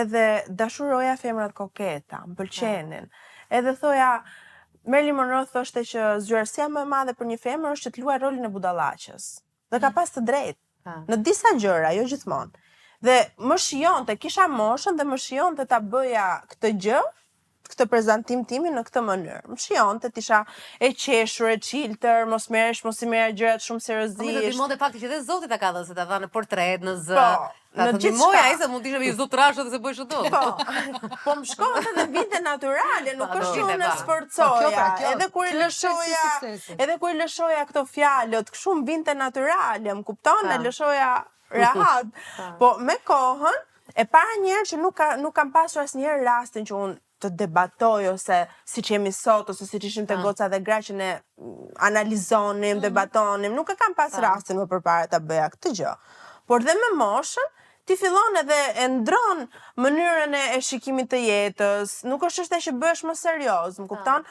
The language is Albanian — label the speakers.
Speaker 1: Edhe dashuroja femrat koketa, më pëlqenin. Edhe thoja, Marilyn Monroe thoshte që zgjuarësia më e madhe për një femër është që të luajë rolin e budallaqës. Dhe ka pas të drejtë. Në disa gjëra, jo gjithmonë. Dhe më shijonte, kisha moshën dhe më shijonte ta bëja këtë gjë, këtë prezantim timin në këtë mënyrë. Më shijonte, tisha e qeshur, e çiltër, mos i merra gjërat shumë seriozisht.
Speaker 2: Po të ndihmonte fakti që edhe Zoti ta ka dhënë se ta dha në portret, në zë.
Speaker 1: Po, në gjithçka.
Speaker 2: Ai se mund të ishte me zot trashë dhe se bëj çdo.
Speaker 1: Po më shkonte dhe vinte natyrale, nuk është që unë sforcoja. Edhe kur i lëshoja këto fjalët, kështu më vinte natyrale, më kupton, e lëshoja rahat. Po me kohën, e para njerë që nuk kam pasur asnjëherë rastin që unë të debatoj ose si që jemi sot, ose si që ishim të goca dhe gra që ne analizonim, debatonim, nuk e kam pas rastin më përpara të bëja këtë gjë. Por dhe me moshën, ti fillon edhe e ndron mënyrën e shikimit të jetës, nuk është që bëhesh më serioz, më kupton?